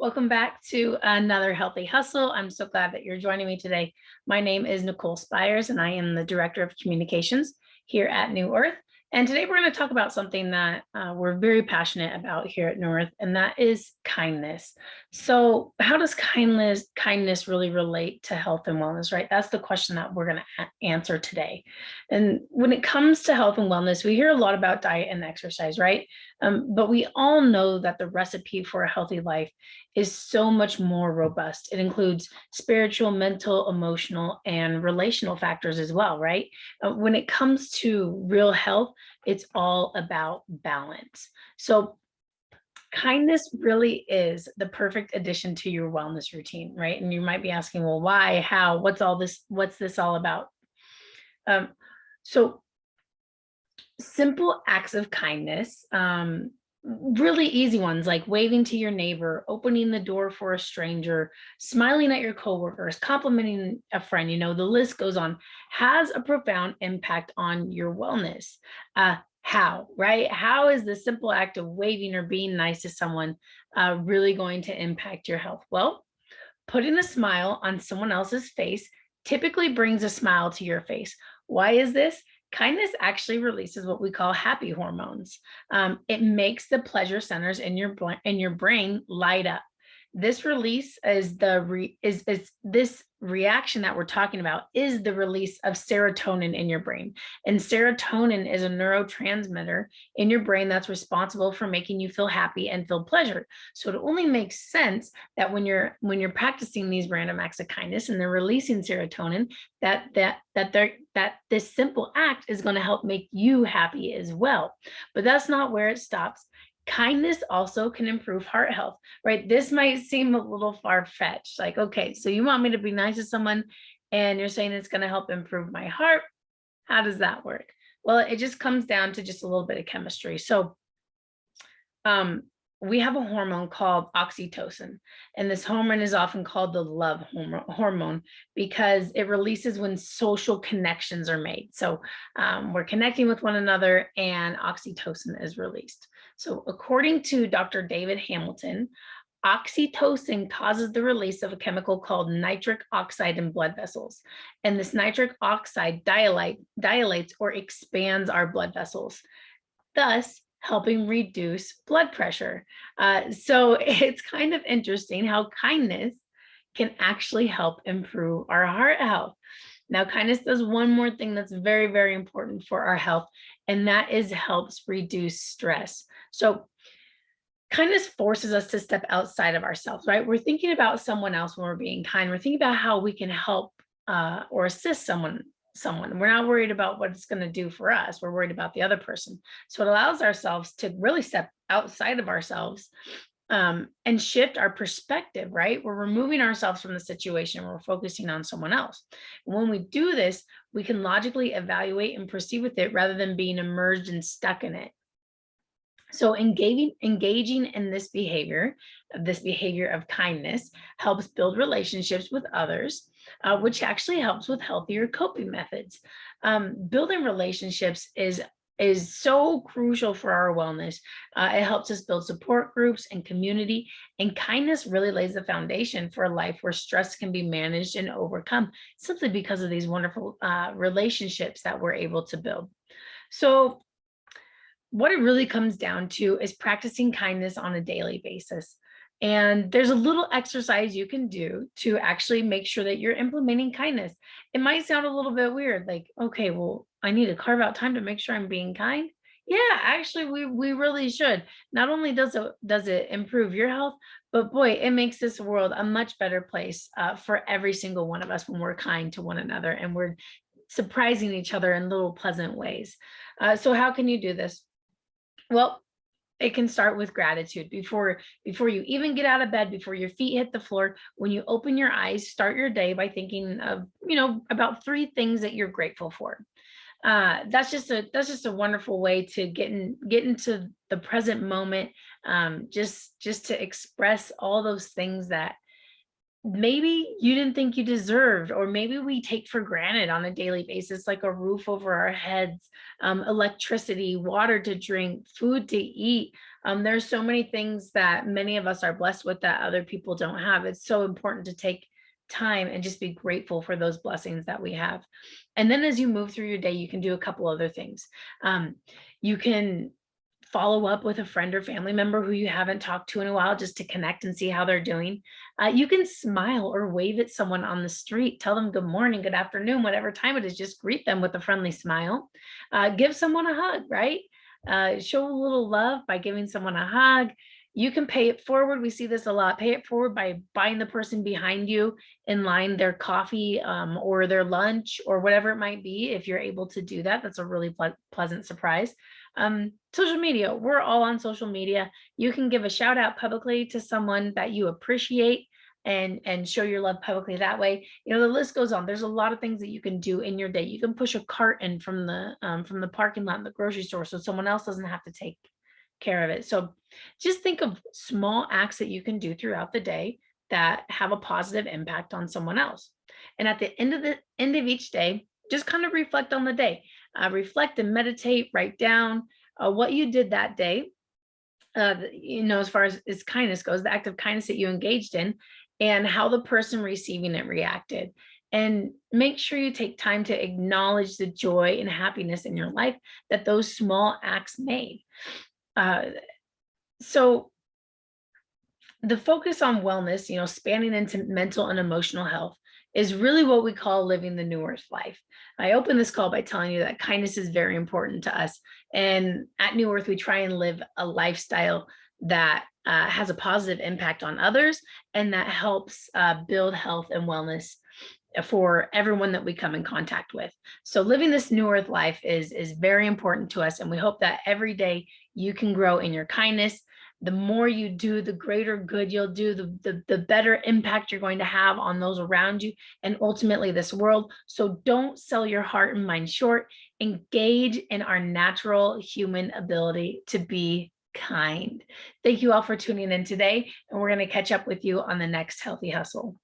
Welcome back to another Healthy Hustle. I'm so glad that you're joining me today. My name is Nicole Spires, and I am the Director of Communications here at New Earth. And today we're going to talk about something that we're very passionate about here at New Earth, and that is kindness. So, how does kindness really relate to health and wellness, right? That's the question that we're going to answer today. And when it comes to health and wellness, we hear a lot about diet and exercise, right? But we all know that the recipe for a healthy life is so much more robust. It includes spiritual, mental, emotional, and relational factors as well, right? When it comes to real health, it's all about balance. So, kindness really is the perfect addition to your wellness routine, right? And you might be asking, well, why, how, what's all this, what's this all about? Um, so, simple acts of kindness, really easy ones like waving to your neighbor, opening the door for a stranger, smiling at your coworkers, complimenting a friend, the list goes on, has a profound impact on your wellness. How, right? How is the simple act of waving or being nice to someone really going to impact your health? Well, putting a smile on someone else's face typically brings a smile to your face. Why is this? Kindness actually releases what we call happy hormones. It makes the pleasure centers in your brain light up. This release is this reaction that we're talking about is the release of serotonin in your brain. And serotonin is a neurotransmitter in your brain that's responsible for making you feel happy and feel pleasure. So it only makes sense that when you're practicing these random acts of kindness and they're releasing serotonin, that this simple act is going to help make you happy as well. But that's not where it stops. Kindness also can improve heart health, right? This might seem a little far-fetched. Like, okay, so you want me to be nice to someone and you're saying it's going to help improve my heart. How does that work? Well, it just comes down to just a little bit of chemistry. So, we have a hormone called oxytocin, and this hormone is often called the love hormone because it releases when social connections are made. So we're connecting with one another, and oxytocin is released. So according to Dr. David Hamilton, oxytocin causes the release of a chemical called nitric oxide in blood vessels. And this nitric oxide dilates or expands our blood vessels, thus helping reduce blood pressure. So it's kind of interesting how kindness can actually help improve our heart health. Now, kindness does one more thing that's very, very important for our health, and that is helps reduce stress. So kindness forces us to step outside of ourselves, right? We're thinking about someone else when we're being kind. We're thinking about how we can help or assist someone. We're not worried about what it's going to do for us. We're worried about the other person. So it allows ourselves to really step outside of ourselves and shift our perspective, right? We're removing ourselves from the situation. We're focusing on someone else. And when we do this, we can logically evaluate and proceed with it rather than being immersed and stuck in it. So engaging in this behavior of kindness helps build relationships with others, which actually helps with healthier coping methods. Building relationships is so crucial for our wellness. It helps us build support groups and community, and kindness really lays the foundation for a life where stress can be managed and overcome simply because of these wonderful relationships that we're able to build. So what it really comes down to is practicing kindness on a daily basis. And there's a little exercise you can do to actually make sure that you're implementing kindness. It might sound a little bit weird, like, okay, well, I need to carve out time to make sure I'm being kind. Yeah, actually, we really should. Not only does it improve your health, but boy, it makes this world a much better place for every single one of us when we're kind to one another and we're surprising each other in little pleasant ways. So how can you do this? Well, it can start with gratitude before you even get out of bed, before your feet hit the floor. When you open your eyes, start your day by thinking of, about 3 things that you're grateful for. That's just a wonderful way to get into the present moment. Just to express all those things that maybe you didn't think you deserved, or maybe we take for granted on a daily basis, like a roof over our heads, electricity, water to drink, food to eat. There's so many things that many of us are blessed with that other people don't have. It's so important to take time and just be grateful for those blessings that we have. And then as you move through your day, you can do a couple other things. You can follow up with a friend or family member who you haven't talked to in a while, just to connect and see how they're doing. You can smile or wave at someone on the street, tell them good morning, good afternoon, whatever time it is, just greet them with a friendly smile. Give someone a hug, right? Show a little love by giving someone a hug. You can pay it forward. We see this a lot. Pay it forward by buying the person behind you in line their coffee, or their lunch, or whatever it might be. If you're able to do that, that's a really pleasant surprise. Social media, we're all on social media. You can give a shout out publicly to someone that you appreciate, and show your love publicly that way. You know, the list goes on. There's a lot of things that you can do in your day. You can push a cart in from the parking lot in the grocery store, so someone else doesn't have to take care of it. So just think of small acts that you can do throughout the day that have a positive impact on someone else. And at the end of each day, just kind of reflect on the day. Reflect and meditate, write down what you did that day, as far as kindness goes, the act of kindness that you engaged in, and how the person receiving it reacted. And make sure you take time to acknowledge the joy and happiness in your life that those small acts made. Uh, so the focus on wellness, spanning into mental and emotional health, is really what we call living the New Earth life. I open this call by telling you that kindness is very important to us. And at New Earth, we try and live a lifestyle that has a positive impact on others, and that helps build health and wellness for everyone that we come in contact with. So living this New Earth life is very important to us. And we hope that every day you can grow in your kindness. The more you do, the greater good you'll do, the better impact you're going to have on those around you, and ultimately this world. So don't sell your heart and mind short. Engage in our natural human ability to be kind. Thank you all for tuning in today, and we're going to catch up with you on the next Healthy Hustle.